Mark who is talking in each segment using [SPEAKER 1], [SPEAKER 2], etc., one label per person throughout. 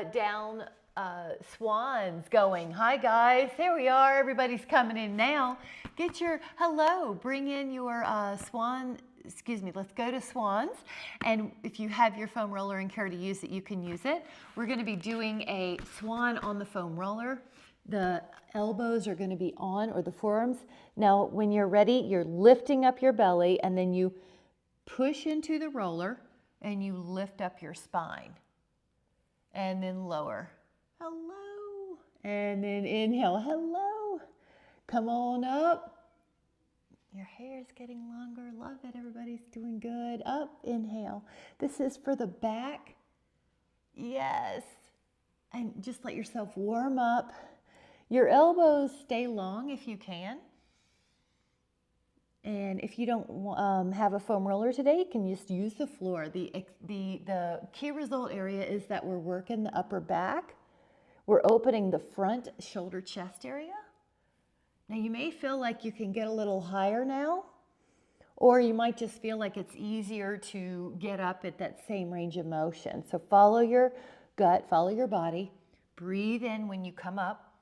[SPEAKER 1] Down swans going. Hi guys, here we are. Everybody's coming in now. Get your hello. Bring in your swan. Excuse me. Let's go to swans. And if you have your foam roller and care to use it, you can use it. We're going to be doing a swan on the foam roller. The elbows are going to be on, or the forearms. Now, when you're ready, you're lifting up your belly, and then you push into the roller, and you lift up your spine. And then lower. Hello. And then inhale. Hello. Come on up. Your hair is getting longer. Love it. Everybody's doing good. Up. Inhale. This is for the back. Yes. And just let yourself warm up. Your elbows stay long if you can. And if you don't have a foam roller today, you can just use the floor. The key result area is that we're working the upper back. We're opening the front shoulder chest area. Now you may feel like you can get a little higher now, or you might just feel like it's easier to get up at that same range of motion. So follow your gut, follow your body. Breathe in when you come up.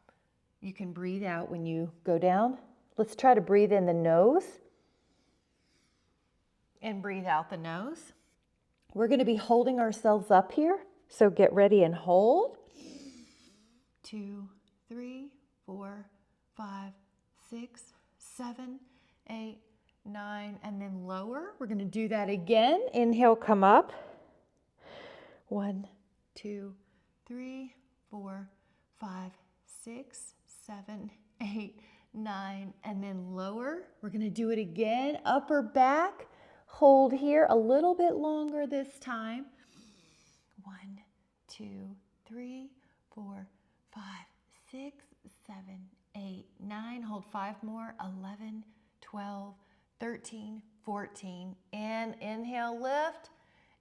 [SPEAKER 1] You can breathe out when you go down. Let's try to breathe in the nose. And breathe out the nose. We're going to be holding ourselves up here. So get ready and hold. 2, 3, 4, 5, 6, 7, 8, 9, and then lower. We're going to do that again. Inhale, come up. 1, 2, 3, 4, 5, 6, 7, 8, 9, and then lower. We're going to do it again. Upper back. Hold here a little bit longer this time. 1, 2, 3, 4, 5, 6, 7, 8, 9. Hold 5 more. 11, 12, 13, 14. And inhale, lift.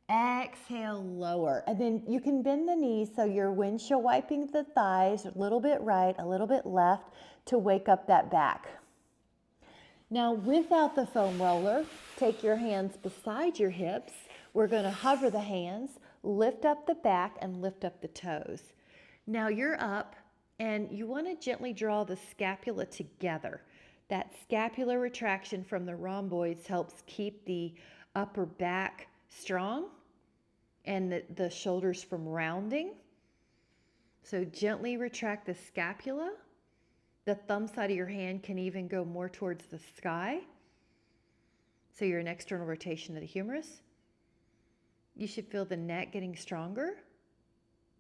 [SPEAKER 1] Exhale, lower. And then you can bend the knees so you're windshield wiping the thighs, a little bit right, a little bit left, to wake up that back. Now, without the foam roller, take your hands beside your hips. We're going to hover the hands, lift up the back, and lift up the toes. Now you're up, and you want to gently draw the scapula together. That scapular retraction from the rhomboids helps keep the upper back strong and the shoulders from rounding. So gently retract the scapula. The thumb side of your hand can even go more towards the sky. So you're an external rotation of the humerus. You should feel the neck getting stronger,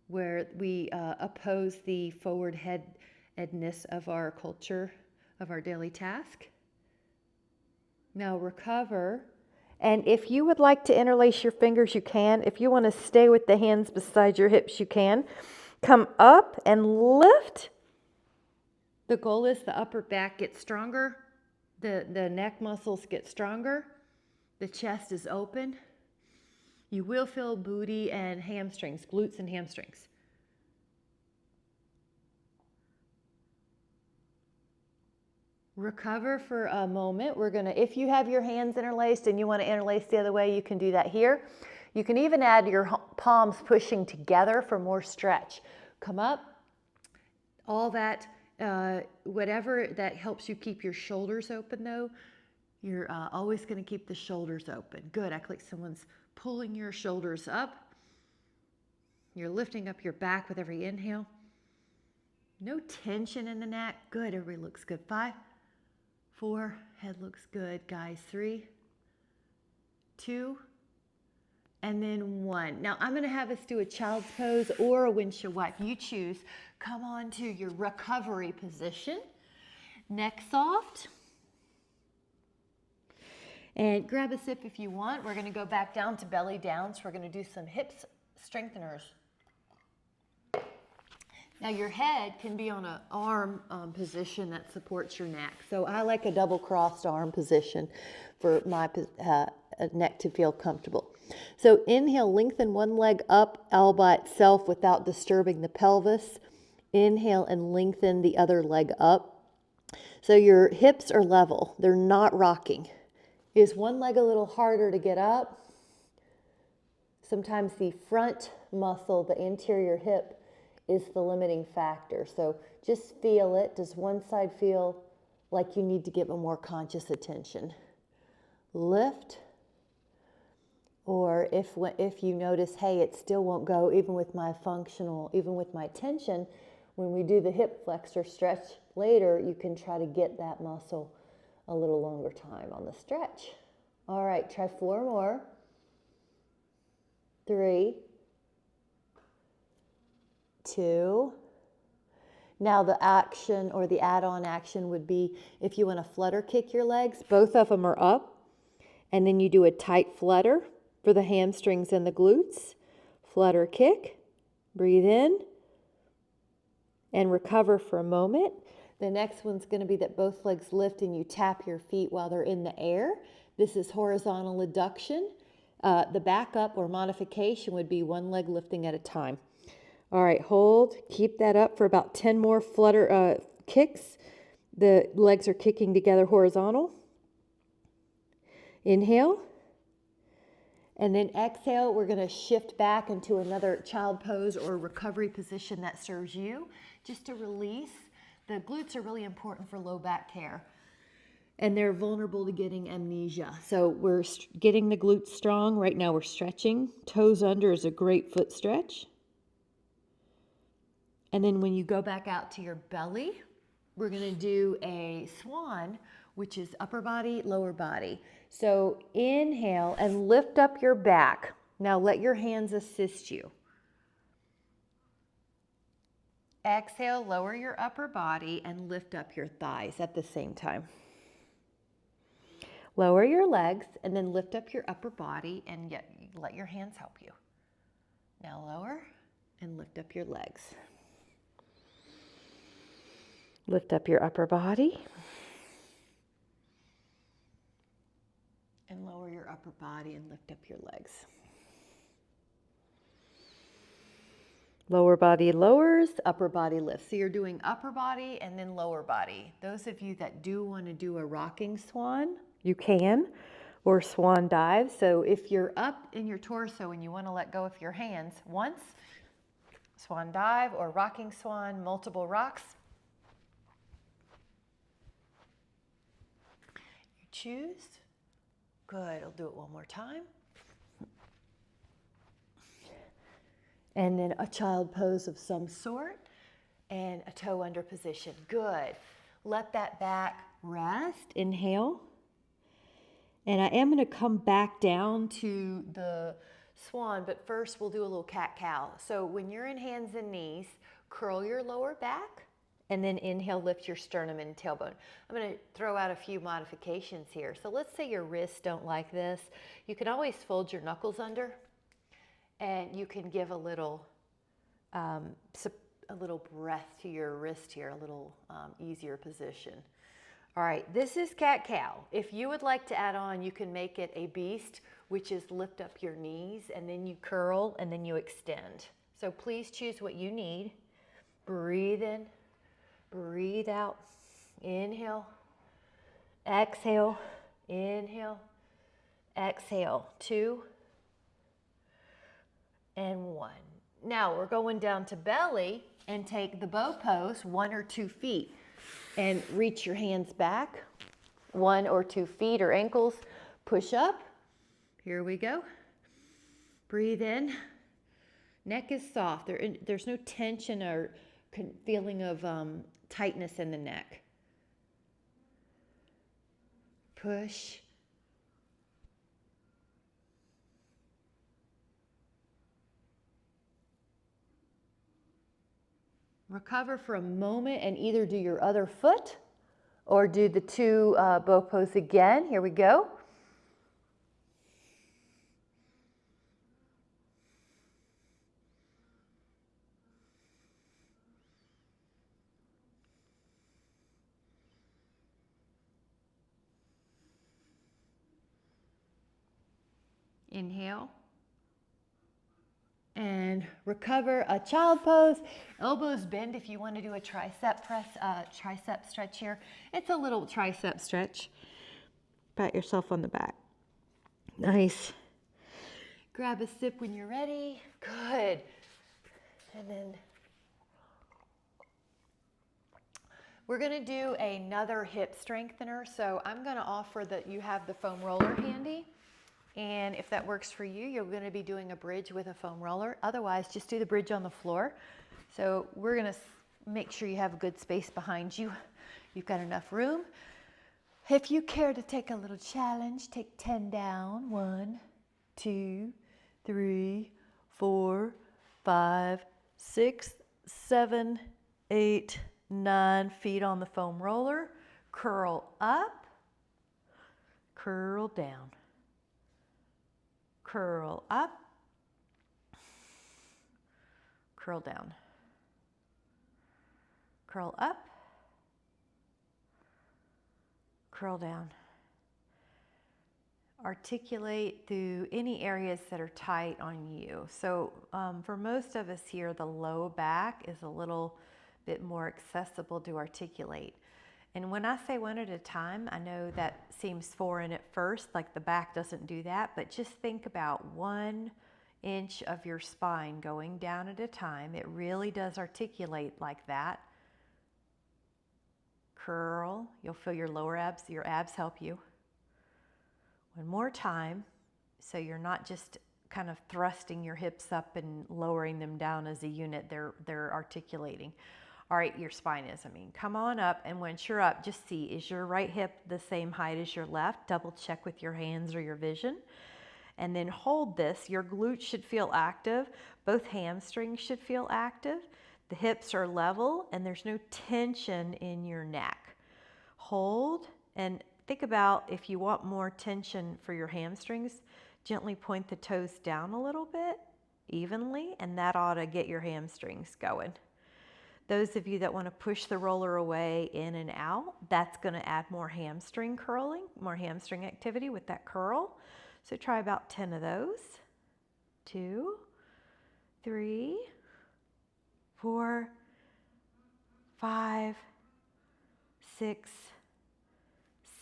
[SPEAKER 1] where we oppose the forward headedness of our culture, of our daily task. Now recover. And if you would like to interlace your fingers, you can. If you want to stay with the hands beside your hips, you can. Come up and lift. The goal is the upper back gets stronger, the neck muscles get stronger, the chest is open. You will feel booty and hamstrings, glutes and hamstrings. Recover for a moment. We're gonna, if you have your hands interlaced and you want to interlace the other way, you can do that here. You can even add your palms pushing together for more stretch. Come up, all that. Whatever that helps you keep your shoulders open though, you're always going to keep the shoulders open. Good. Act like someone's pulling your shoulders up. You're lifting up your back with every inhale. No tension in the neck. Good. Everybody looks good. 5, 4, head looks good. Guys, 3, 2, and then 1. Now I'm going to have us do a child's pose or a windshield wipe. You choose. Come on to your recovery position. Neck soft. And grab a sip if you want. We're going to go back down to belly down. So we're going to do some hips strengtheners. Now your head can be on an arm position that supports your neck. So I like a double crossed arm position for my neck to feel comfortable. So inhale, lengthen one leg up all by itself without disturbing the pelvis. Inhale and lengthen the other leg up. So your hips are level. They're not rocking. Is one leg a little harder to get up? Sometimes the front muscle, the anterior hip, is the limiting factor. So just feel it. Does one side feel like you need to give it more conscious attention? Lift. Or if you notice, hey, it still won't go, even with my tension, when we do the hip flexor stretch later, you can try to get that muscle a little longer time on the stretch. All right, try 4 more. 3, 2. Now the action or the add-on action would be if you want to flutter kick your legs, both of them are up, and then you do a tight flutter for the hamstrings and the glutes. Flutter kick, breathe in, and recover for a moment. The next one's going to be that both legs lift and you tap your feet while they're in the air. This is horizontal adduction. The backup or modification would be one leg lifting at a time. All right, hold. Keep that up for about 10 more flutter kicks. The legs are kicking together horizontal. Inhale. And then exhale, we're going to shift back into another child pose or recovery position that serves you, just to release. The glutes are really important for low back care, and they're vulnerable to getting amnesia. So we're getting the glutes strong. Right now we're stretching. Toes under is a great foot stretch. And then when you go back out to your belly, we're going to do a swan, which is upper body, lower body. So inhale and lift up your back. Now let your hands assist you. Exhale, lower your upper body and lift up your thighs at the same time. Lower your legs and then lift up your upper body and let your hands help you. Now lower and lift up your legs. Lift up your upper body. And lower your upper body and lift up your legs. Lower body lowers, upper body lifts. So you're doing upper body and then lower body. Those of you that do want to do a rocking swan, you can, or swan dive. So if you're up in your torso and you want to let go of your hands once, swan dive or rocking swan, multiple rocks. You choose. Good, I'll do it one more time. And then a child pose of some sort and a toe under position. Good. Let that back rest. Inhale. And I am going to come back down to the swan, but first we'll do a little cat-cow. So when you're in hands and knees, curl your lower back and then inhale, lift your sternum and tailbone. I'm going to throw out a few modifications here. So let's say your wrists don't like this. You can always fold your knuckles under and you can give a little breath to your wrist here, a little easier position. All right, this is cat-cow. If you would like to add on, you can make it a beast, which is lift up your knees and then you curl and then you extend. So please choose what you need. Breathe in, breathe out. Inhale, exhale, inhale, exhale. 2 and 1. Now we're going down to belly and take the bow pose, 1 or 2 feet. And reach your hands back, 1 or 2 feet or ankles. Push up. Here we go. Breathe in. Neck is soft. There's no tension or feeling of tightness in the neck. Push. Recover for a moment and either do your other foot or do the 2 bow pose again. Here we go. Inhale. And recover, a child pose. Elbows bend if you want to do a tricep press, tricep stretch here. It's a little tricep stretch. Pat yourself on the back. Nice. Grab a sip when you're ready. Good. And then We're gonna do another hip strengthener. So I'm gonna offer that you have the foam roller handy. And if that works for you, you're gonna be doing a bridge with a foam roller. Otherwise, just do the bridge on the floor. So we're gonna make sure you have a good space behind you. You've got enough room. If you care to take a little challenge, take 10 down. 1, 2, 3, 4, 5, 6, 7, 8, 9 feet on the foam roller. Curl up, curl down. Curl up, curl down. Curl up, curl down. Articulate through any areas that are tight on you. So for most of us here, the low back is a little bit more accessible to articulate. And when I say one at a time, I know that seems foreign at first, like the back doesn't do that, but just think about 1 inch of your spine going down at a time. It really does articulate like that. Curl, you'll feel your lower abs, your abs help you. One more time, so you're not just kind of thrusting your hips up and lowering them down as a unit, they're articulating. All right, your spine is, come on up, and once you're up, just see, is your right hip the same height as your left? Double check with your hands or your vision. And then hold this. Your glutes should feel active. Both hamstrings should feel active. The hips are level, and there's no tension in your neck. Hold, and think about if you want more tension for your hamstrings, gently point the toes down a little bit, evenly, and that ought to get your hamstrings going. Those of you that want to push the roller away in and out, that's going to add more hamstring curling, more hamstring activity with that curl. So try about 10 of those. 2, 3, 4, 5, 6,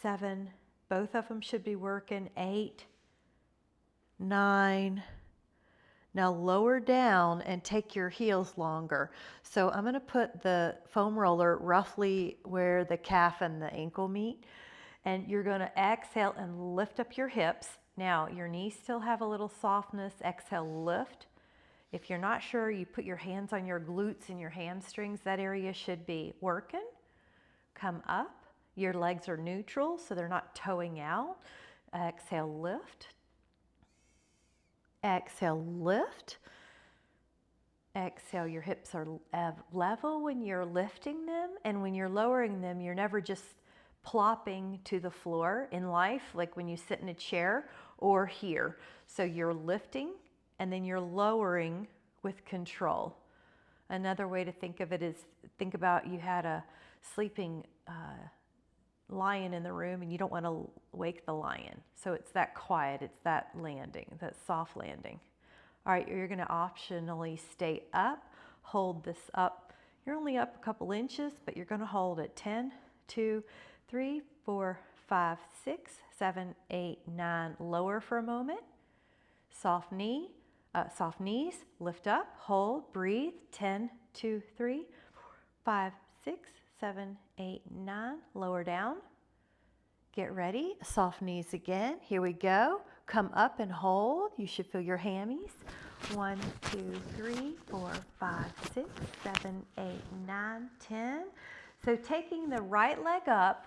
[SPEAKER 1] 7. Both of them should be working. 8, 9. Now lower down and take your heels longer. So I'm going to put the foam roller roughly where the calf and the ankle meet. And you're going to exhale and lift up your hips. Now your knees still have a little softness. Exhale, lift. If you're not sure, you put your hands on your glutes and your hamstrings. That area should be working. Come up. Your legs are neutral, so they're not toeing out. Exhale, lift. Exhale, lift. Exhale, your hips are level when you're lifting them, and when you're lowering them, you're never just plopping to the floor in life, like when you sit in a chair or here. So you're lifting, and then you're lowering with control. Another way to think of it is, think about you had a sleeping lion in the room and you don't want to wake the lion. So it's that quiet, it's that landing, that soft landing. All right, you're going to optionally stay up, hold this up. You're only up a couple inches, but you're going to hold it. 10, 2, 3, 4, 5, 6, 7, 8, 9. Lower for a moment. Soft knee, soft knees, lift up, hold, breathe. 10, 2, 3, 4, 5, 6, 7, 8, 9. Lower down. Get ready. Soft knees again. Here we go. Come up and hold. You should feel your hammies. 1, 2, 3, 4, 5, 6, 7, 8, 9, 10. So taking the right leg up,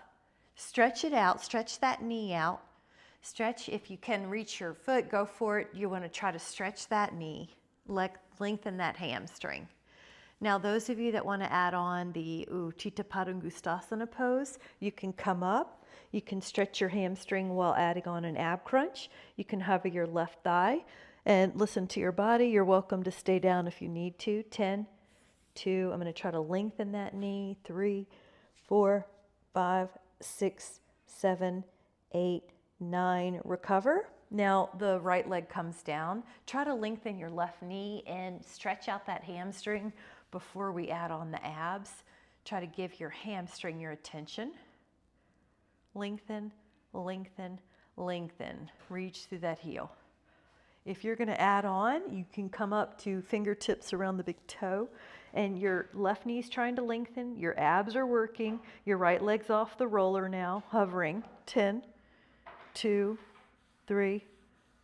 [SPEAKER 1] stretch it out, stretch that knee out. Stretch, if you can reach your foot, go for it. You want to try to stretch that knee, lengthen that hamstring. Now, those of you that want to add on the Utthita Padangusthasana pose, you can come up. You can stretch your hamstring while adding on an ab crunch. You can hover your left thigh and listen to your body. You're welcome to stay down if you need to. 10, 2, I'm going to try to lengthen that knee. 3, 4, 5, 6, 7, 8, 9. Recover. Now the right leg comes down. Try to lengthen your left knee and stretch out that hamstring before we add on the abs. Try to give your hamstring your attention. Lengthen, lengthen, lengthen. Reach through that heel. If you're going to add on, you can come up to fingertips around the big toe and your left knee's trying to lengthen, your abs are working, your right leg's off the roller now, hovering. 10, 2, 3,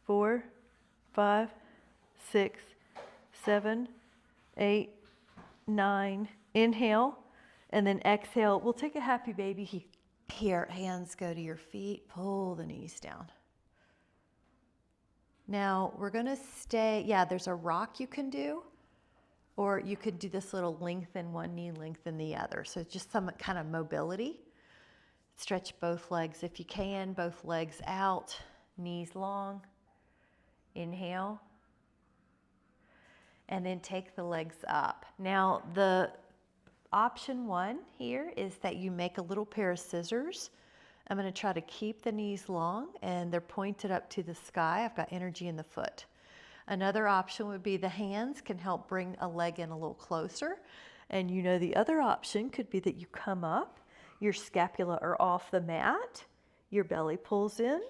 [SPEAKER 1] 4, 5, 6, 7, 8, 9. Inhale, and then exhale. We'll take a happy baby here. Hands go to your feet, pull the knees down. Now we're gonna stay, there's a rock you can do, or you could do this little lengthen one knee, lengthen the other. So it's just some kind of mobility. Stretch both legs if you can, both legs out, knees long. Inhale. And then take the legs up. Now the option one here is that you make a little pair of scissors. I'm going to try to keep the knees long and they're pointed up to the sky. I've got energy in the foot. Another option would be the hands can help bring a leg in a little closer. And you know the other option could be that you come up, your scapula are off the mat, your belly pulls in,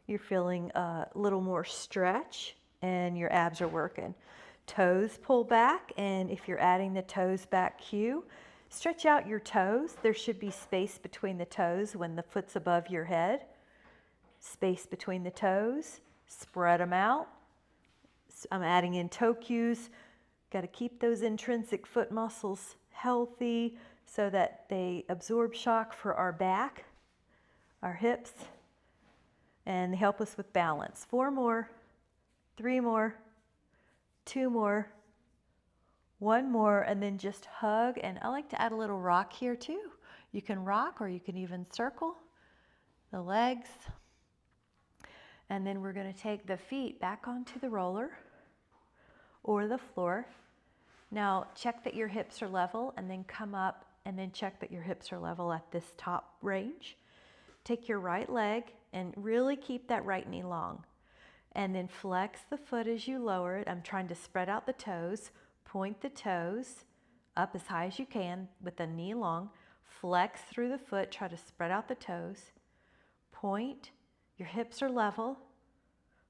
[SPEAKER 1] you're feeling a little more stretch and your abs are working. Toes pull back, and if you're adding the toes back cue, stretch out your toes. There should be space between the toes when the foot's above your head. Space between the toes, spread them out. I'm adding in toe cues. Got to keep those intrinsic foot muscles healthy so that they absorb shock for our back, our hips, and they help us with balance. 4 more, 3 more, 2 more, 1 more, and then just hug. And I like to add a little rock here too. You can rock or you can even circle the legs. And then we're going to take the feet back onto the roller or the floor. Now check that your hips are level and then come up and then check that your hips are level at this top range. Take your right leg and really keep that right knee long. And then flex the foot as you lower it. I'm trying to spread out the toes. Point the toes up as high as you can with the knee long. Flex through the foot. Try to spread out the toes. Point. Your hips are level.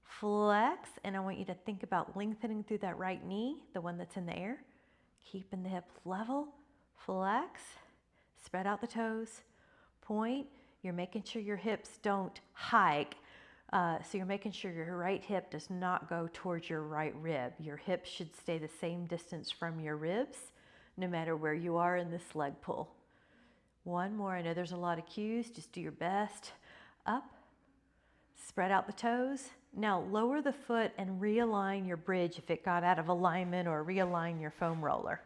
[SPEAKER 1] Flex. And I want you to think about lengthening through that right knee, the one that's in the air. Keeping the hips level. Flex. Spread out the toes. Point. You're making sure your hips don't hike. So you're making sure your right hip does not go towards your right rib. Your hips should stay the same distance from your ribs, no matter where you are in this leg pull. 1 more. I know there's a lot of cues. Just do your best. Up. Spread out the toes. Now lower the foot and realign your bridge if it got out of alignment, or realign your foam roller.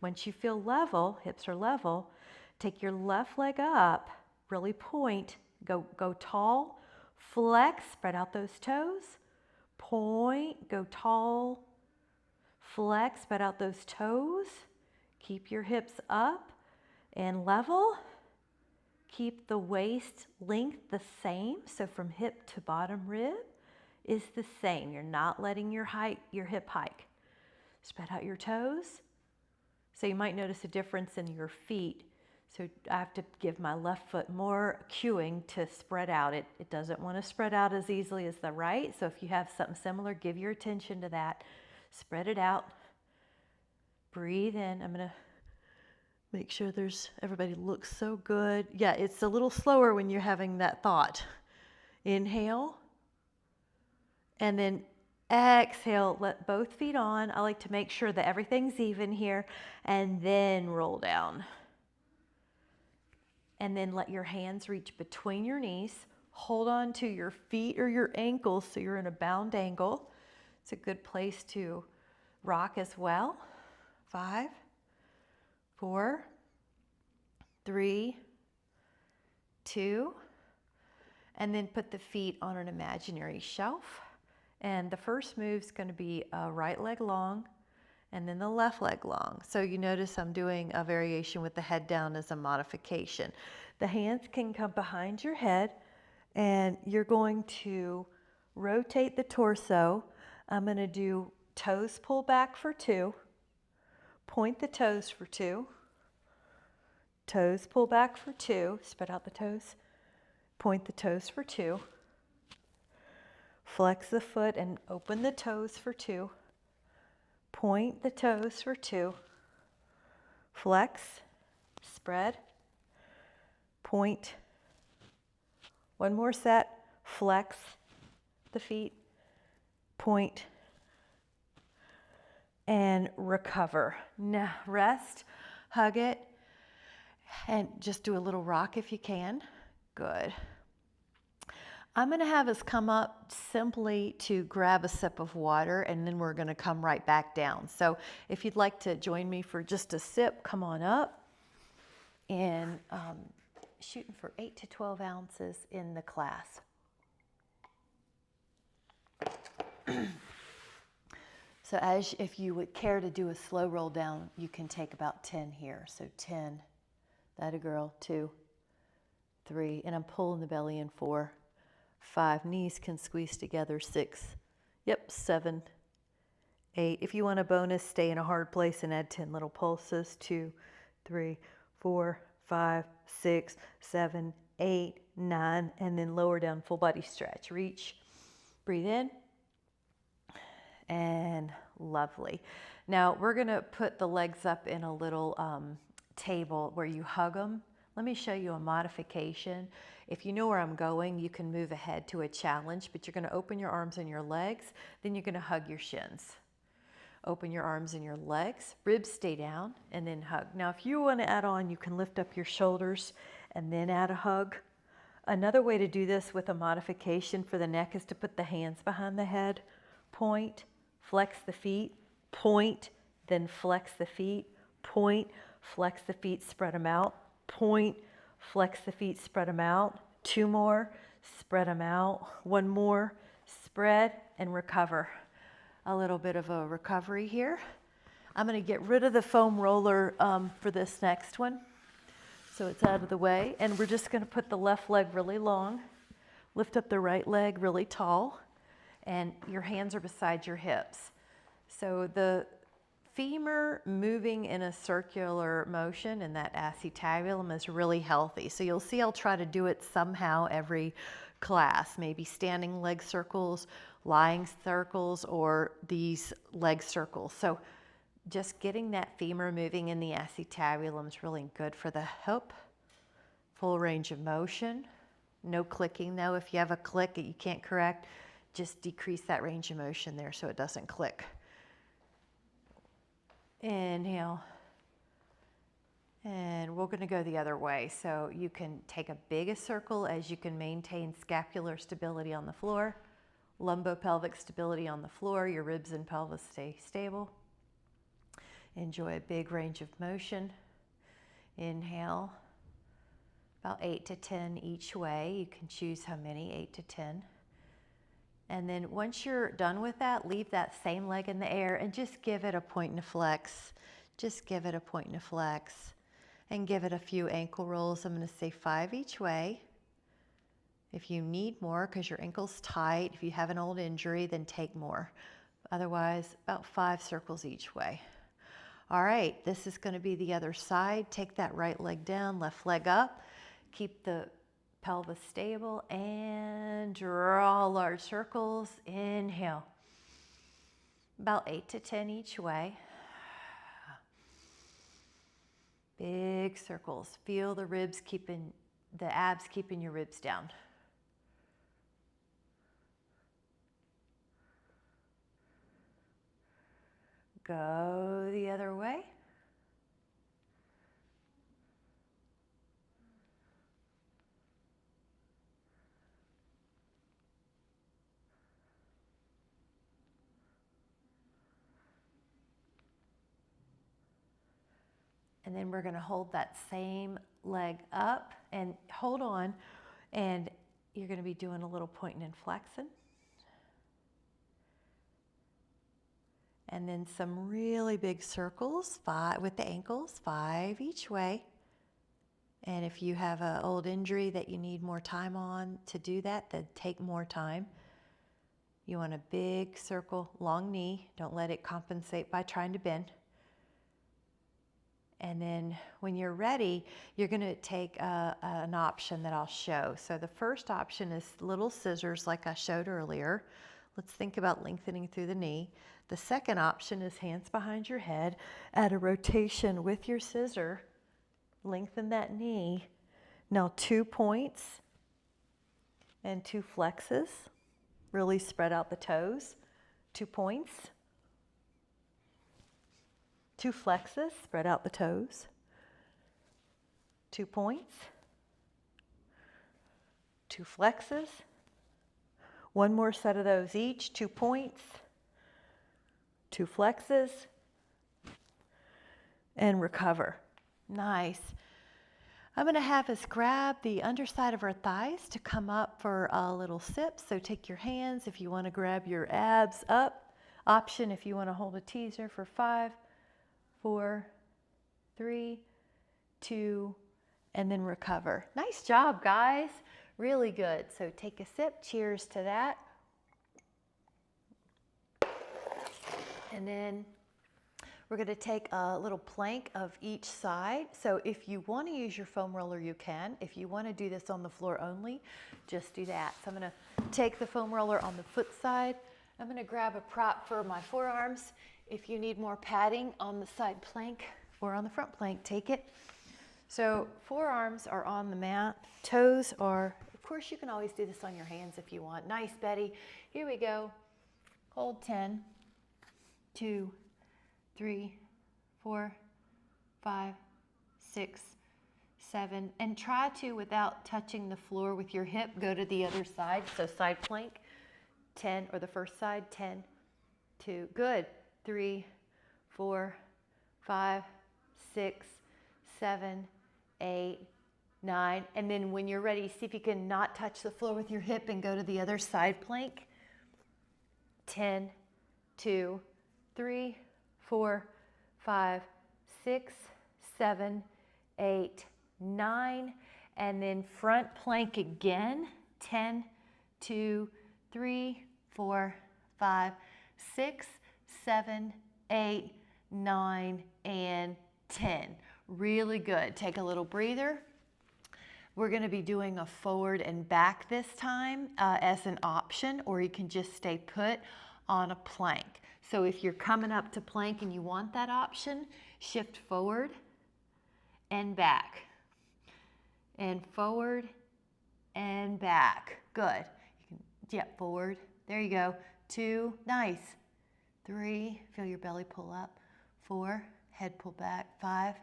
[SPEAKER 1] Once you feel level, hips are level, take your left leg up, really point, go tall. Flex, spread out those toes. Point, go tall. Flex, spread out those toes. Keep your hips up and level. Keep the waist length the same. So from hip to bottom rib is the same. You're not letting your hip hike. Spread out your toes. So you might notice a difference in your feet. So I have to give my left foot more cueing to spread out. It doesn't want to spread out as easily as the right. So if you have something similar, give your attention to that. Spread it out. Breathe in. I'm going to make sure everybody looks so good. Yeah, it's a little slower when you're having that thought. Inhale. And then exhale, let both feet on. I like to make sure that everything's even here. And then roll down. And then let your hands reach between your knees. Hold on to your feet or your ankles so you're in a bound angle. It's a good place to rock as well. 5, 4, 3, 2. And then put the feet on an imaginary shelf. And the first move is going to be a right leg long and then the left leg long. So you notice I'm doing a variation with the head down as a modification. The hands can come behind your head and you're going to rotate the torso. I'm going to do toes pull back for 2. Point the toes for 2. Toes pull back for 2. Spread out the toes. Point the toes for 2. Flex the foot and open the toes for 2. Point the toes for 2. flex, spread, point. One more set, flex the feet, point, and recover. Now rest, hug it, and just do a little rock if you can. Good. I'm going to have us come up simply to grab a sip of water, and then we're going to come right back down. So if you'd like to join me for just a sip, come on up. And shooting for 8 to 12 ounces in the class. So if you would care to do a slow roll down, you can take about 10 here. So 10, that a girl, 2, 3, and I'm pulling the belly in 4, 5, knees can squeeze together, 6, yep, 7, 8. If you want a bonus, stay in a hard place and add 10 little pulses, 2, 3, 4, 5, 6, 7, 8, 9, and then lower down, full body stretch. Reach, breathe in, and lovely. Now we're gonna put the legs up in a little table where you hug them. Let me show you a modification. If you know where I'm going, you can move ahead to a challenge, but you're gonna open your arms and your legs, then you're gonna hug your shins. Open your arms and your legs, ribs stay down, and then hug. Now, if you want to add on, you can lift up your shoulders and then add a hug. Another way to do this with a modification for the neck is to put the hands behind the head, point, flex the feet, point, then flex the feet, point, flex the feet, spread them out, point, flex the feet, spread them out. 2 more, spread them out. 1 more, spread and recover. A little bit of a recovery here. I'm going to get rid of the foam roller for this next one, so it's out of the way, and we're just going to put the left leg really long, lift up the right leg really tall, and your hands are beside your hips. So the femur moving in a circular motion in that acetabulum is really healthy. So you'll see I'll try to do it somehow every class, maybe standing leg circles, lying circles, or these leg circles. So just getting that femur moving in the acetabulum is really good for the hip. Full range of motion. No clicking though. If you have a click that you can't correct, just decrease that range of motion there so it doesn't click. Inhale. And we're going to go the other way. So you can take a big circle as you can maintain scapular stability on the floor. Lumbopelvic stability on the floor, your ribs and pelvis stay stable. Enjoy a big range of motion. Inhale, about 8 to 10 each way. You can choose how many, 8 to 10. And then once you're done with that, leave that same leg in the air and just give it a point and a flex. Just give it a point and a flex. And give it a few ankle rolls. I'm going to say 5 each way. If you need more because your ankle's tight, if you have an old injury, then take more. Otherwise, about 5 circles each way. All right, this is going to be the other side. Take that right leg down, left leg up. Keep the pelvis stable and draw large circles. Inhale. About 8 to 10 each way. Big circles. Feel the ribs keeping, the abs keeping your ribs down. Go the other way. And then we're going to hold that same leg up and hold on, and you're going to be doing a little pointing and flexing. And then some really big circles, 5 with the ankles, 5 each way. And if you have an old injury that you need more time on to do that, then take more time. You want a big circle, long knee. Don't let it compensate by trying to bend. And then when you're ready, you're going to take an option that I'll show. So the first option is little scissors like I showed earlier. Let's think about lengthening through the knee. The second option is hands behind your head, add a rotation with your scissor, lengthen that knee. Now 2 points and 2 flexes. Really spread out the toes. 2 points. 2 flexes, spread out the toes. 2 points. 2 flexes. One more set of those each. 2 points. 2 flexes. And recover. Nice. I'm going to have us grab the underside of our thighs to come up for a little sip. So take your hands if you want to grab your abs up. Option if you want to hold a teaser for 5, 4, 3, 2, and then recover. Nice job, guys. Really good. So take a sip. Cheers to that. And then we're going to take a little plank of each side. So if you want to use your foam roller, you can. If you want to do this on the floor only, just do that. So I'm going to take the foam roller on the foot side. I'm going to grab a prop for my forearms. If you need more padding on the side plank or on the front plank, take it. So forearms are on the mat. Toes are, of course, you can always do this on your hands if you want. Nice, Betty. Here we go. Hold 10, 2, 3, 4, 5, 6, 7, and try to, without touching the floor with your hip, go to the other side. So side plank, 10, or the first side, 10, 2, good, 3, 4, 5, 6, 7, 8, 9, and then when you're ready, see if you can not touch the floor with your hip and go to the other side plank. 10, 2, 3, 4, 5, 6, 7, 8, 9, and then front plank again. 10, 2, 3, 4, 5, 6, 7, 8, 9, and 10. Really good. Take a little breather. We're going to be doing a forward and back this time as an option, or you can just stay put on a plank. So if you're coming up to plank and you want that option, shift forward and back. And forward and back. Good. You can, forward. There you go. 2, nice. 3, feel your belly pull up. 4, head pull back. 5,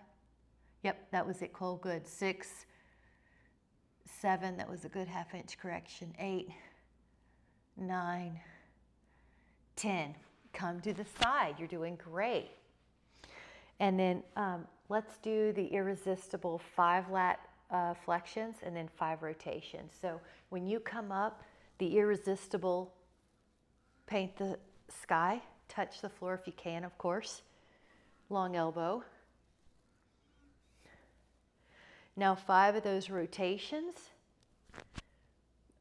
[SPEAKER 1] yep, that was it, Cole. Good. 6, 7, that was a good half-inch correction. 8, 9, 10. Come to the side. You're doing great. And then let's do the irresistible 5 lat flexions and then 5 rotations. So when you come up, the irresistible, paint the sky, touch the floor if you can, of course. Long elbow. Now 5 of those rotations.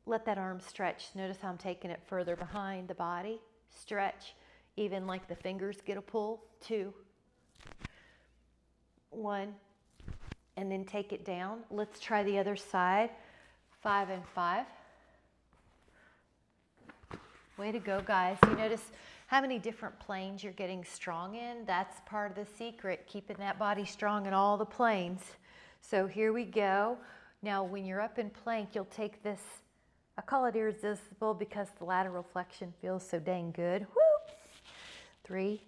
[SPEAKER 1] Let that arm stretch. Notice how I'm taking it further behind the body. Stretch. Even like the fingers get a pull. 2, 1, and then take it down. Let's try the other side. 5 and 5. Way to go, guys. You notice how many different planes you're getting strong in? That's part of the secret, keeping that body strong in all the planes. So here we go. Now when you're up in plank, you'll take this, I call it irresistible because the lateral flexion feels so dang good. Woo! 3,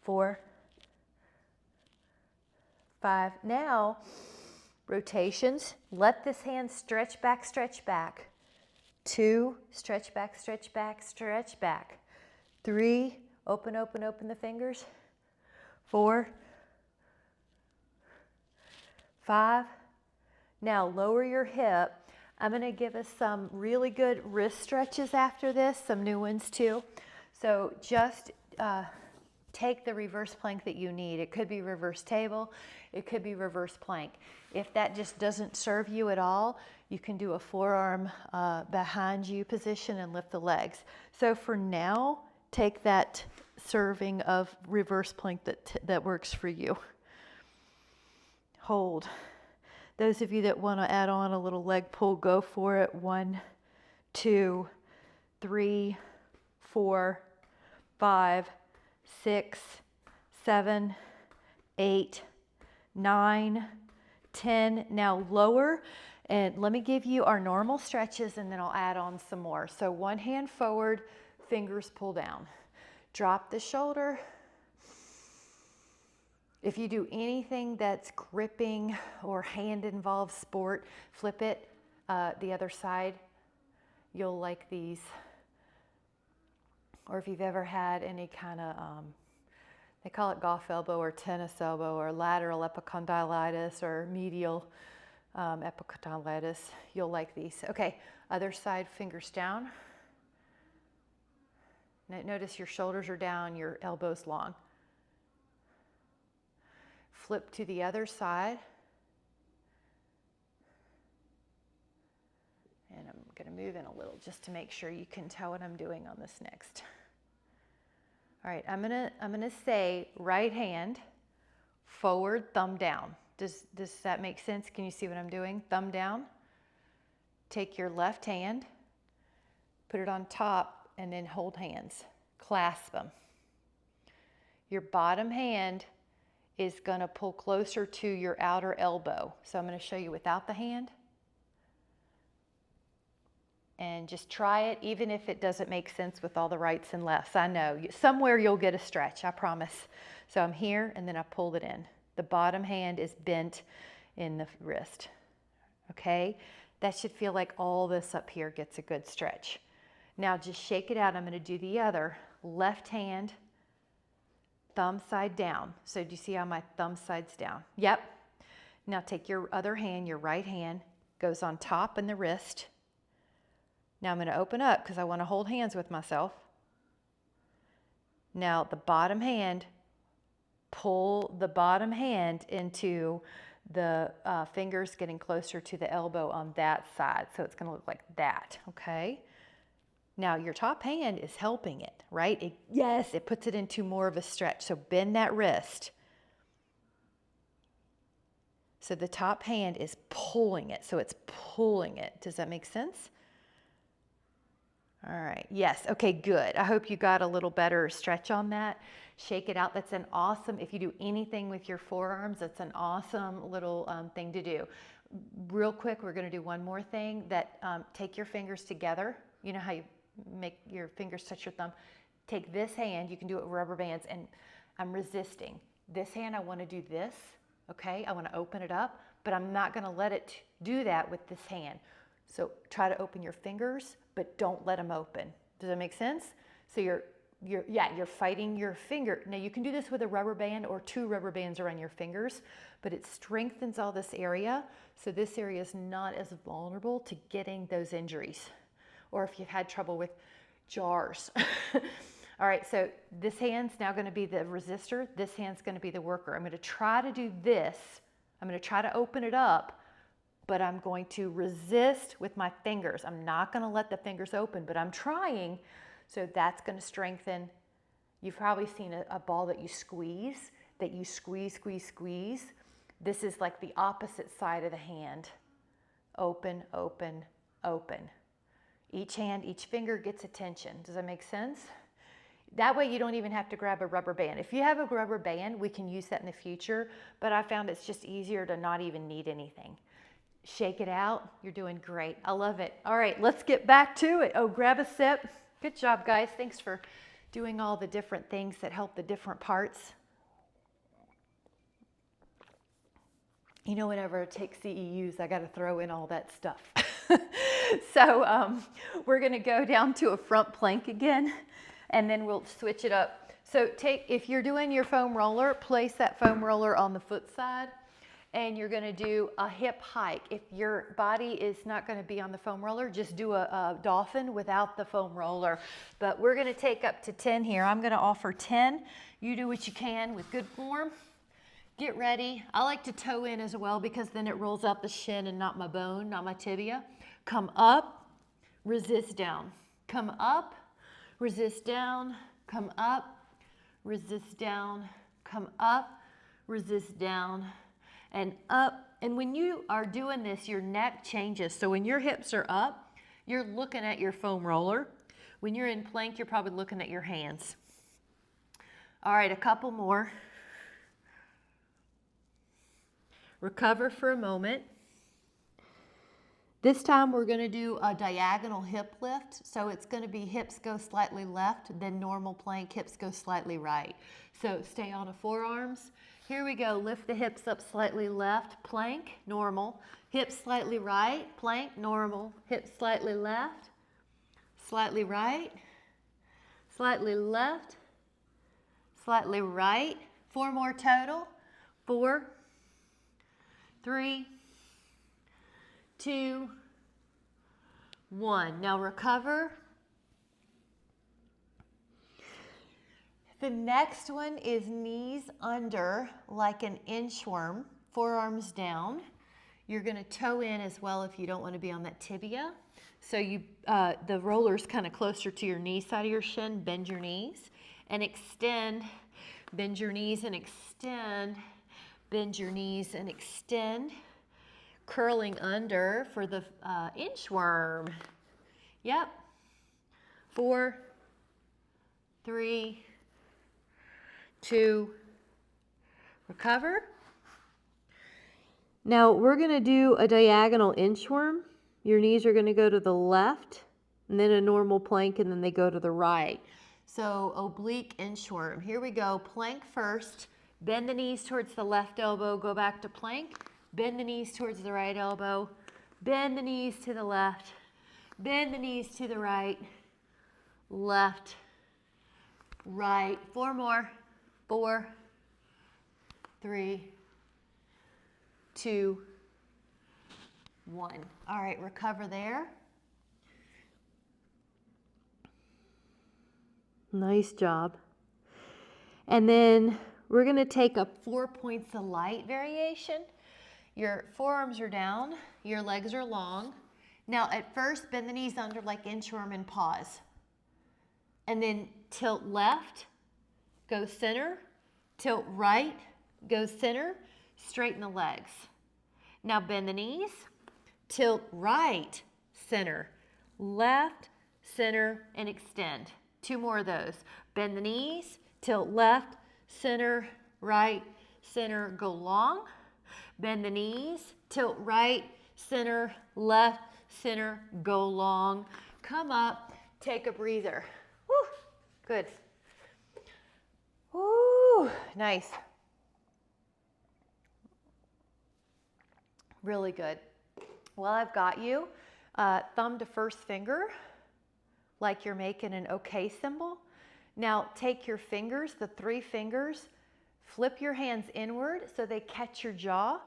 [SPEAKER 1] 4, 5. Now, rotations. Let this hand stretch back, stretch back. 2, stretch back, stretch back, stretch back. 3, open, open, open the fingers. 4, 5. Now lower your hip. I'm going to give us some really good wrist stretches after this, some new ones too. So just take the reverse plank that you need. It could be reverse table. It could be reverse plank. If that just doesn't serve you at all, you can do a forearm behind you position and lift the legs. So for now, take that serving of reverse plank that works for you. Hold. Those of you that want to add on a little leg pull, go for it. 1, 2, 3, 4, 5, 6, 7, 8, 9, 10. Now lower, and let me give you our normal stretches and then I'll add on some more. So one hand forward, fingers pull down. Drop the shoulder. If you do anything that's gripping or hand involved sport, flip it the other side. You'll like these. Or if you've ever had any kind of, they call it golf elbow or tennis elbow or lateral epicondylitis or medial epicondylitis, you'll like these. Okay, other side, fingers down. Notice your shoulders are down, your elbows long. Flip to the other side. And I'm going to move in a little just to make sure you can tell what I'm doing on this next. All right, I'm gonna say right hand, forward, thumb down. Does that make sense? Can you see what I'm doing? Thumb down. Take your left hand, put it on top, and then hold hands. Clasp them. Your bottom hand is gonna pull closer to your outer elbow. So I'm gonna show you without the hand. And just try it, even if it doesn't make sense with all the rights and lefts. I know, somewhere you'll get a stretch, I promise. So I'm here, and then I pulled it in. The bottom hand is bent in the wrist, okay? That should feel like all this up here gets a good stretch. Now just shake it out. I'm gonna do the other. Left hand, thumb side down. So do you see how my thumb side's down? Yep. Now take your other hand, your right hand, goes on top in the wrist. Now I'm going to open up because I want to hold hands with myself. Now the bottom hand, pull the bottom hand into the fingers getting closer to the elbow on that side. So it's going to look like that, okay? Now your top hand is helping it, right? Yes, it puts it into more of a stretch. So bend that wrist. So the top hand is pulling it. So it's pulling it. Does that make sense? All right, yes, okay, good. I hope you got a little better stretch on that. Shake it out. That's an awesome, if you do anything with your forearms, that's an awesome little thing to do. Real quick, we're gonna do one more thing that take your fingers together. You know how you make your fingers touch your thumb? Take this hand, you can do it with rubber bands, and I'm resisting. This hand, I wanna do this, okay? I wanna open it up, but I'm not gonna let it do that with this hand. So try to open your fingers, but don't let them open. Does that make sense? So you're fighting your finger. Now you can do this with a rubber band or 2 rubber bands around your fingers, but it strengthens all this area. So this area is not as vulnerable to getting those injuries. Or if you've had trouble with jars. All right, so this hand's now gonna be the resistor. This hand's gonna be the worker. I'm gonna try to do this. I'm gonna try to open it up, but I'm going to resist with my fingers. I'm not gonna let the fingers open, but I'm trying. So that's gonna strengthen. You've probably seen a ball that you squeeze, squeeze. This is like the opposite side of the hand. Open, open, open. Each hand, each finger gets attention. Does that make sense? That way you don't even have to grab a rubber band. If you have a rubber band, we can use that in the future, but I found it's just easier to not even need anything. Shake it out. You're doing great. I love it. All right, let's get back to it. Oh, grab a sip. Good job, guys. Thanks for doing all the different things that help the different parts. You know, whenever I take CEUs, I got to throw in all that stuff. So we're going to go down to a front plank again, and then we'll switch it up. So if you're doing your foam roller, place that foam roller on the foot side. And you're gonna do a hip hike. If your body is not gonna be on the foam roller, just do a dolphin without the foam roller. But we're gonna take up to 10 here. I'm gonna offer 10. You do what you can with good form. Get ready. I like to toe in as well because then it rolls out the shin and not my bone, not my tibia. Come up, resist down. Come up, resist down. Come up, resist down. Come up, resist down. And up, and when you are doing this, your neck changes. So when your hips are up, you're looking at your foam roller. When you're in plank, you're probably looking at your hands. All right, a couple more. Recover for a moment. This time we're going to do a diagonal hip lift. So it's going to be hips go slightly left, then normal plank, hips go slightly right. So stay on the forearms. Here we go. Lift the hips up slightly left, plank, normal. Hips slightly right, plank, normal. Hips slightly left, slightly right, slightly left, slightly right. 4 more total. 4, 3, 2, 1. Now recover. The next one is knees under like an inchworm, forearms down. You're going to toe in as well if you don't want to be on that tibia. So the roller's kind of closer to your knee side of your shin. Bend your knees and extend. Bend your knees and extend. Bend your knees and extend. Curling under for the inchworm. Yep. 4, 3, 2, recover. Now we're going to do a diagonal inchworm. Your knees are going to go to the left, and then a normal plank, and then they go to the right. So oblique inchworm. Here we go. Plank first. Bend the knees towards the left elbow. Go back to plank. Bend the knees towards the right elbow. Bend the knees to the left. Bend the knees to the right. Left. Right. 4 more. 4, 3, 2, 1. All right, recover there. Nice job. And then we're going to take a 4 points of light variation. Your forearms are down, your legs are long. Now at first, bend the knees under like inchworm and pause. And then tilt left, go center, tilt right, go center, straighten the legs. Now bend the knees, tilt right, center, left, center, and extend. 2 more of those. Bend the knees, tilt left, center, right, center, go long. Bend the knees, tilt right, center, left, center, go long. Come up, take a breather. Woo, good. Woo, nice. Really good. Well, I've got you. Thumb to first finger, like you're making an OK symbol. Now take your fingers, the 3 fingers, flip your hands inward so they catch your jaw,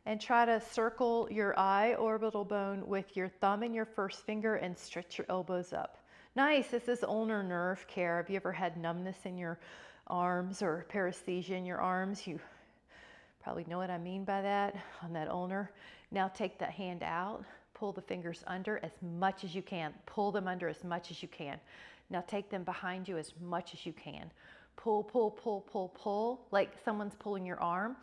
[SPEAKER 1] and try to circle your eye orbital bone with your thumb and your first finger and stretch your elbows up. Nice. This is ulnar nerve care. Have you ever had numbness in your arms or paresthesia in your arms? You probably know what I mean by that on that ulnar. Now take that hand out, pull the fingers under as much as you can. Pull them under as much as you can. Now take them behind you as much as you can. Pull, pull, pull, pull, pull, like someone's pulling your arm.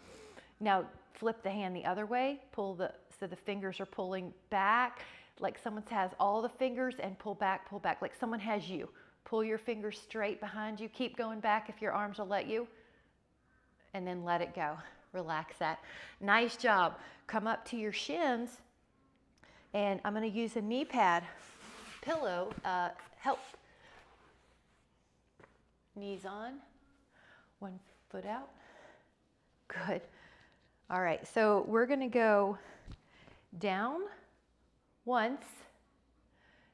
[SPEAKER 1] Now flip the hand the other way, so the fingers are pulling back, like someone has all the fingers, and pull back, like someone has you. Pull your fingers straight behind you. Keep going back if your arms will let you. And then let it go. Relax that. Nice job. Come up to your shins, and I'm going to use a knee pad pillow. Help. Knees on, 1 foot out. Good. All right, so we're going to go down once.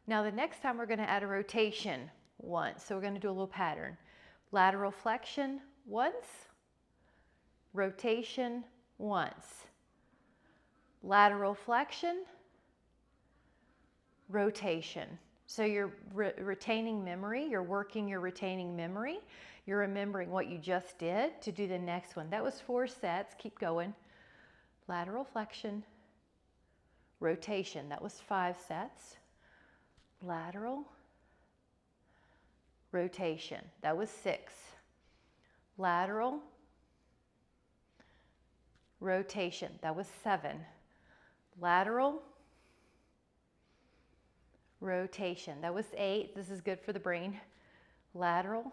[SPEAKER 1] Now the next time we're going to add a rotation once. So we're going to do a little pattern. Lateral flexion once, rotation once. Lateral flexion, rotation. So you're retaining memory, you're working your retaining memory. You're remembering what you just did to do the next one. That was 4 sets, keep going. Lateral flexion, rotation, that was 5 sets. Lateral, rotation, that was 6. Lateral, rotation, that was 7. Lateral, rotation. That was 8. This is good for the brain. Lateral,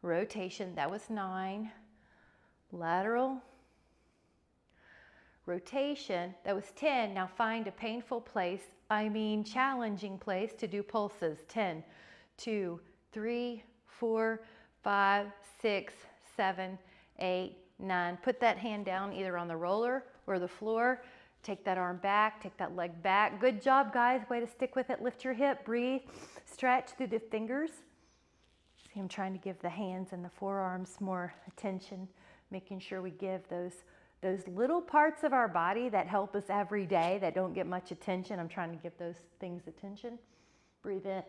[SPEAKER 1] rotation. That was 9. Lateral, rotation. That was 10. Now find a painful place, challenging place to do pulses. 10, 2, 3, 4, 5, 6, 7, 8, 9. Put that hand down either on the roller or the floor. Take that arm back, take that leg back. Good job, guys. Way to stick with it. Lift your hip, breathe, stretch through the fingers. See, I'm trying to give the hands and the forearms more attention, making sure we give those little parts of our body that help us every day that don't get much attention. I'm trying to give those things attention. Breathe in,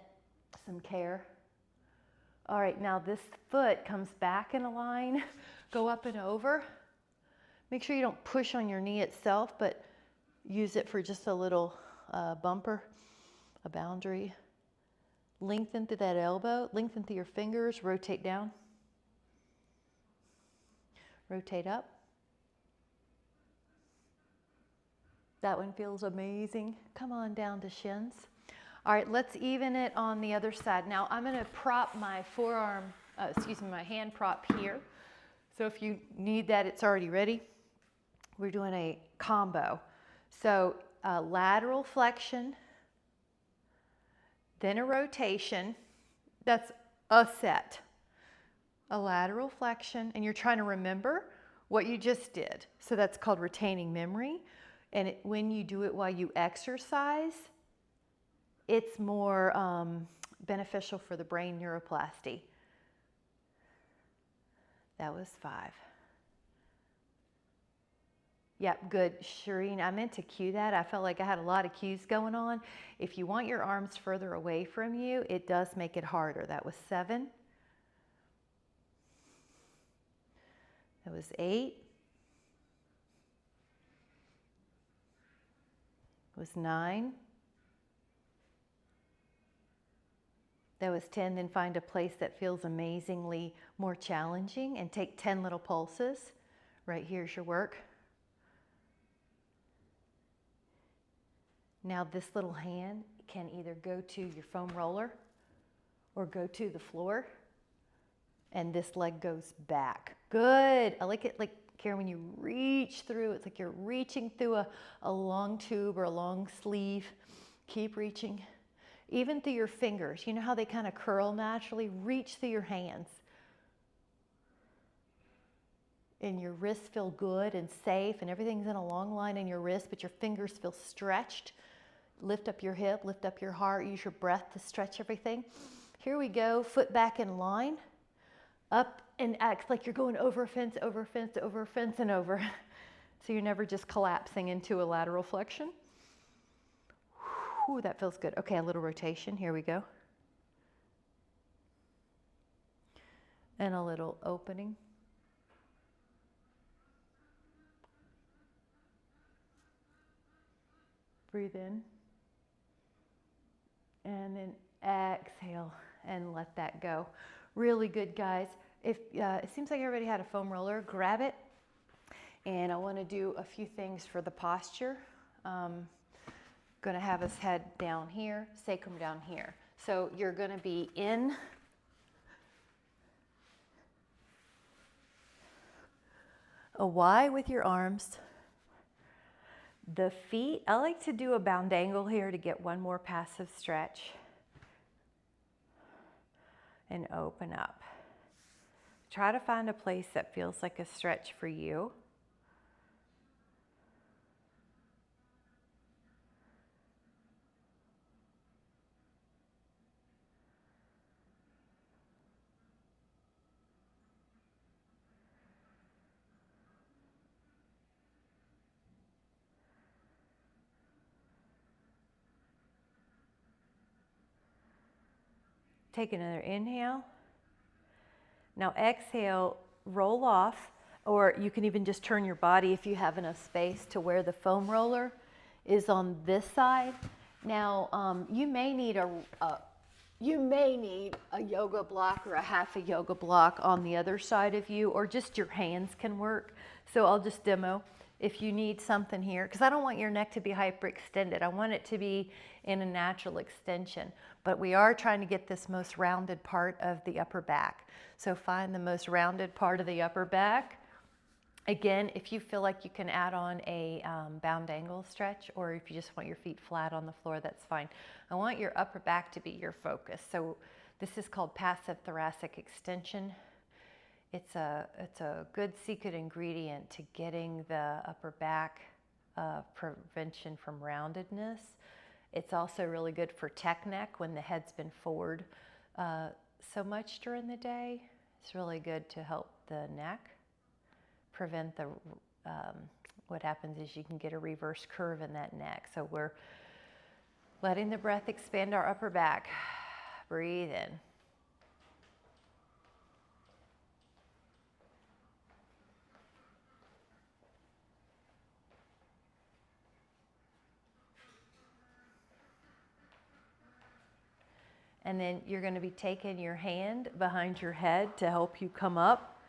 [SPEAKER 1] some care. All right, now this foot comes back in a line. Go up and over. Make sure you don't push on your knee itself, but use it for just a little bumper, a boundary. Lengthen through that elbow, lengthen through your fingers, rotate down. Rotate up. That one feels amazing. Come on down to shins. All right, let's even it on the other side. Now I'm gonna prop my my hand prop here. So if you need that, it's already ready. We're doing a combo. So lateral flexion, then a rotation. That's a set. A lateral flexion, and you're trying to remember what you just did. So that's called retaining memory. And when you do it while you exercise, it's more beneficial for the brain neuroplasty. That was 5. Yep, good. Shireen, I meant to cue that. I felt like I had a lot of cues going on. If you want your arms further away from you, it does make it harder. That was 7. That was 8. It was 9. That was 10. Then find a place that feels amazingly more challenging and take 10 little pulses. Right here's your work. Now this little hand can either go to your foam roller or go to the floor, and this leg goes back. Good. I like it, like Karen, when you reach through, it's like you're reaching through a long tube or a long sleeve. Keep reaching. Even through your fingers. You know how they kind of curl naturally? Reach through your hands. And your wrists feel good and safe, and everything's in a long line in your wrist, but your fingers feel stretched. Lift up your hip, lift up your heart, use your breath to stretch everything. Here we go, foot back in line. Up and act like you're going over a fence, over a fence, over a fence, and over. So you're never just collapsing into a lateral flexion. Whew, that feels good. Okay, a little rotation. Here we go. And a little opening. Breathe in. And then exhale and let that go. Really good, guys. If it seems like everybody had a foam roller, grab it. And I want to do a few things for the posture. Going to have us head down here, sacrum down here. So you're going to be in a Y with your arms. The feet, I like to do a bound angle here to get one more passive stretch. And open up. Try to find a place that feels like a stretch for you. Take another inhale. Now exhale, roll off, or you can even just turn your body if you have enough space to where the foam roller is on this side. Now you may need a yoga block or a half a yoga block on the other side of you, or just your hands can work. So I'll just demo. if you need something here, because I don't want your neck to be hyperextended. I want it to be in a natural extension, but we are trying to get this most rounded part of the upper back. So find the most rounded part of the upper back. Again, if you feel like you can add on a bound angle stretch, or if you just want your feet flat on the floor, that's fine. I want your upper back to be your focus. So this is called passive thoracic extension. It's a good secret ingredient to getting the upper back prevention from roundedness. It's also really good for tech neck when the head's been forward so much during the day. It's really good to help the neck prevent the, what happens is you can get a reverse curve in that neck. So we're letting the breath expand our upper back. Breathe in. And then you're going to be taking your hand behind your head to help you come up.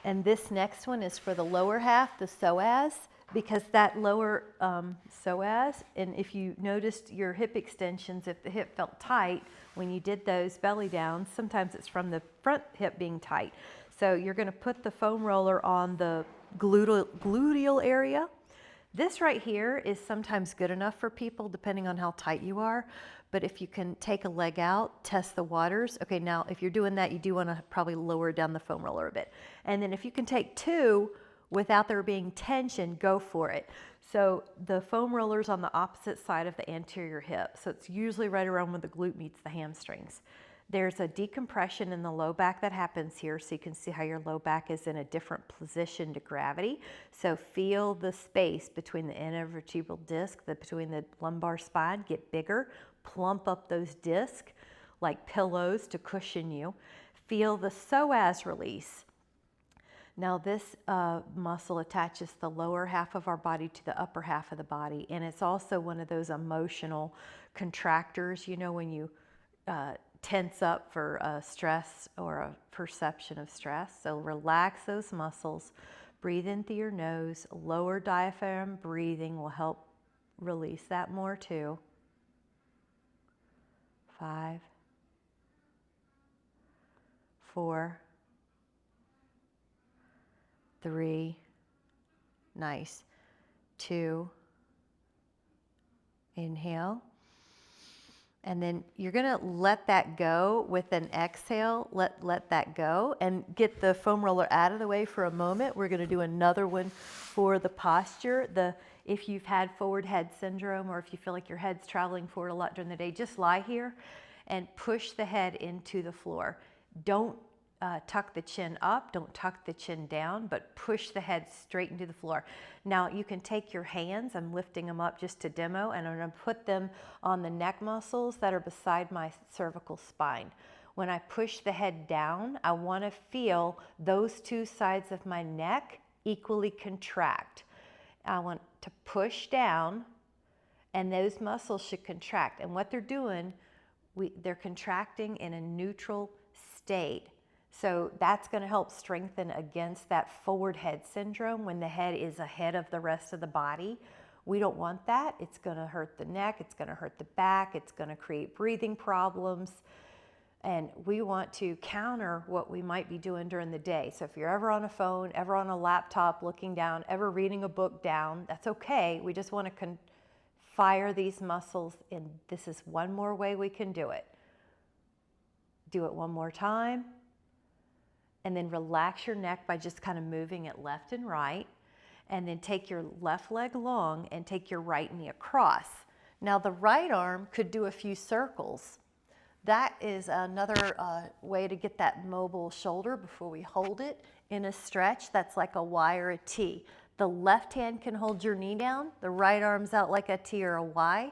[SPEAKER 1] And this next one is for the lower half, the psoas, because that lower psoas, and if you noticed your hip extensions, if the hip felt tight when you did those belly downs, sometimes it's from the front hip being tight. So you're going to put the foam roller on the gluteal area. This right here is sometimes good enough for people depending on how tight you are. But if you can take a leg out, test the waters. Okay, now if you're doing that, you do want to probably lower down the foam roller a bit. And then if you can take two without there being tension, go for it. So the foam roller's on the opposite side of the anterior hip. So it's usually right around where the glute meets the hamstrings. There's a decompression in the low back that happens here, so you can see how your low back is in a different position to gravity. So feel the space between the intervertebral disc, between the lumbar spine, get bigger. Plump up those discs like pillows to cushion you. Feel the psoas release. Now this muscle attaches the lower half of our body to the upper half of the body, and it's also one of those emotional contractors, you know, when you tense up for stress or a perception of stress. So relax those muscles, breathe in through your nose, lower diaphragm breathing will help release that more too. 5, 4, 3, nice, 2, inhale, and then you're gonna let that go with an exhale, let that go, and get the foam roller out of the way for a moment. We're gonna do another one for the posture. If you've had forward head syndrome, or if you feel like your head's traveling forward a lot during the day, just lie here and push the head into the floor. Don't tuck the chin up, don't tuck the chin down, but push the head straight into the floor. Now you can take your hands, I'm lifting them up just to demo, and I'm gonna put them on the neck muscles that are beside my cervical spine. When I push the head down, I wanna feel those two sides of my neck equally contract. I want to push down, and those muscles should contract. And what they're doing, they're contracting in a neutral state. So that's going to help strengthen against that forward head syndrome when the head is ahead of the rest of the body. We don't want that. It's going to hurt the neck. It's going to hurt the back. It's going to create breathing problems. And we want to counter what we might be doing during the day. So if you're ever on a phone, ever on a laptop looking down, ever reading a book down, that's okay. We just want to fire these muscles, and this is one more way we can do it. Do it one more time. And then relax your neck by just kind of moving it left and right. And then take your left leg long and take your right knee across. Now the right arm could do a few circles. That is another way to get that mobile shoulder before we hold it in a stretch. That's like a Y or a T. The left hand can hold your knee down. The right arm's out like a T or a Y.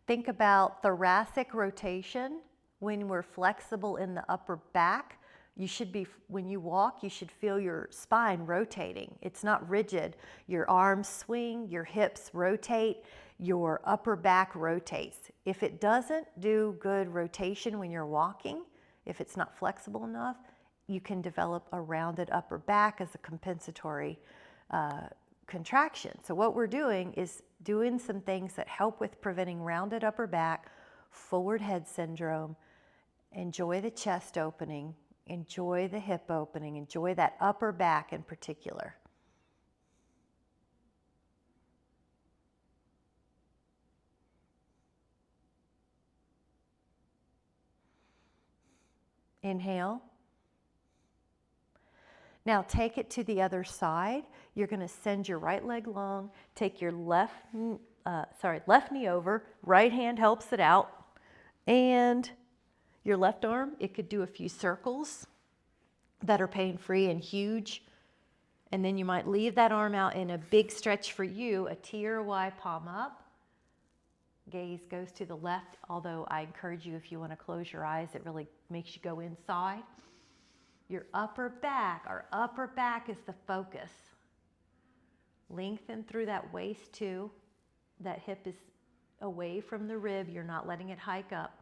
[SPEAKER 1] Think about thoracic rotation. When we're flexible in the upper back, you should be, when you walk, you should feel your spine rotating. It's not rigid. Your arms swing, your hips rotate, your upper back rotates. If it doesn't do good rotation when you're walking, if it's not flexible enough, you can develop a rounded upper back as a compensatory contraction. So what we're doing is doing some things that help with preventing rounded upper back, forward head syndrome. Enjoy the chest opening, enjoy the hip opening, enjoy that upper back in particular. Inhale. Now take it to the other side. You're going to send your right leg long, take your left knee over, right hand helps it out, and your left arm, it could do a few circles that are pain-free and huge. And then you might leave that arm out in a big stretch for you, a T or a Y, palm up. Gaze goes to the left, although I encourage you, if you want to close your eyes, it really makes you go inside. Your upper back, our upper back is the focus. Lengthen through that waist too. That hip is away from the rib. You're not letting it hike up.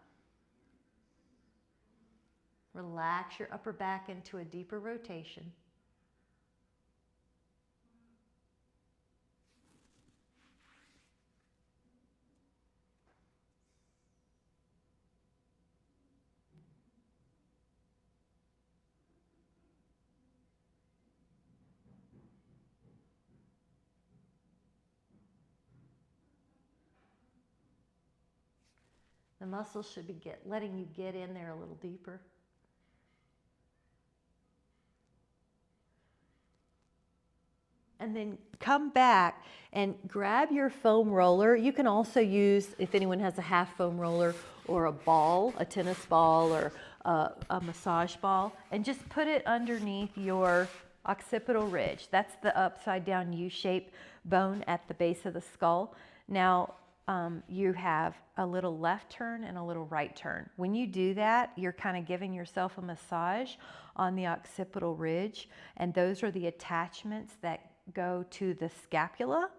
[SPEAKER 1] Relax your upper back into a deeper rotation. The muscles should be letting you get in there a little deeper. And then come back and grab your foam roller. You can also use, if anyone has a half foam roller or a ball, a tennis ball or a massage ball, and just put it underneath your occipital ridge. That's the upside down U-shaped bone at the base of the skull. Now, you have a little left turn and a little right turn. When you do that, you're kind of giving yourself a massage on the occipital ridge, and those are the attachments that go to the scapula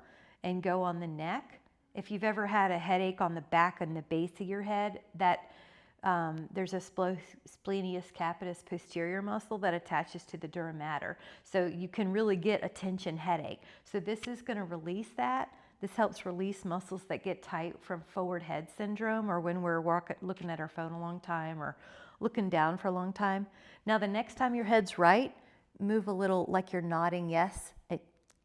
[SPEAKER 1] and go on the neck. If you've ever had a headache on the back and the base of your head, there's a splenius capitis posterior muscle that attaches to the dura mater. So you can really get a tension headache. So this is going to release that. This helps release muscles that get tight from forward head syndrome, or when we're looking at our phone a long time or looking down for a long time. Now the next time your head's right, move a little like you're nodding yes.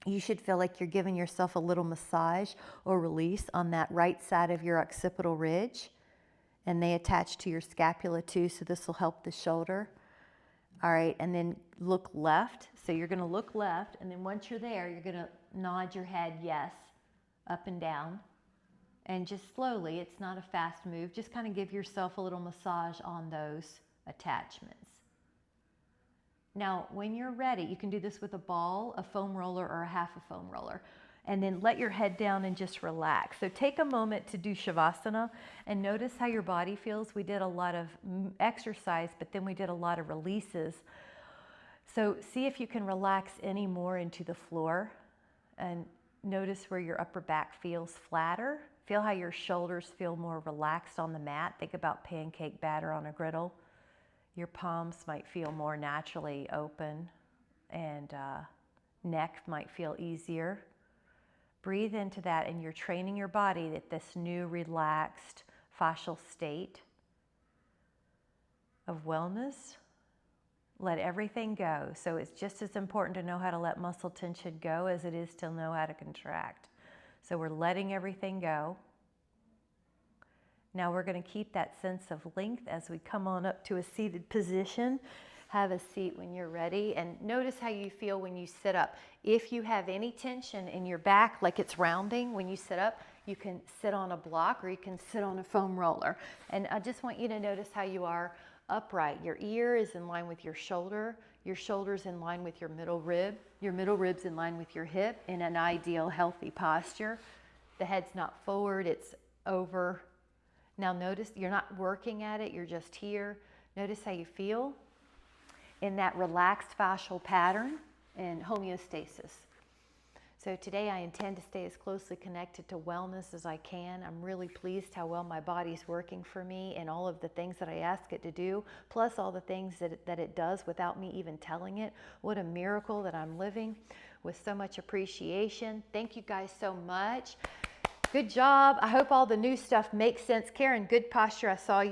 [SPEAKER 1] You should feel like you're giving yourself a little massage or release on that right side of your occipital ridge. And they attach to your scapula too, so this will help the shoulder. All right, and then look left. So you're going to look left, and then once you're there, you're going to nod your head yes, up and down. And just slowly, it's not a fast move, just kind of give yourself a little massage on those attachments. Now, when you're ready, you can do this with a ball, a foam roller, or a half a foam roller. And then let your head down and just relax. So take a moment to do Shavasana and notice how your body feels. We did a lot of exercise, but then we did a lot of releases. So see if you can relax any more into the floor and notice where your upper back feels flatter. Feel how your shoulders feel more relaxed on the mat. Think about pancake batter on a griddle. Your palms might feel more naturally open, and neck might feel easier. Breathe into that, and you're training your body at this new relaxed fascial state of wellness. Let everything go. So it's just as important to know how to let muscle tension go as it is to know how to contract. So we're letting everything go. Now we're going to keep that sense of length as we come on up to a seated position. Have a seat when you're ready, and notice how you feel when you sit up. If you have any tension in your back, like it's rounding when you sit up, you can sit on a block or you can sit on a foam roller. And I just want you to notice how you are upright. Your ear is in line with your shoulder's in line with your middle rib's in line with your hip in an ideal healthy posture. The head's not forward, it's over. Now notice you're not working at it, you're just here. Notice how you feel in that relaxed fascial pattern and homeostasis. So today I intend to stay as closely connected to wellness as I can. I'm really pleased how well my body's working for me and all of the things that I ask it to do, plus all the things that it does without me even telling it. What a miracle that I'm living with so much appreciation. Thank you guys so much. Good job. I hope all the new stuff makes sense. Karen, good posture. I saw you.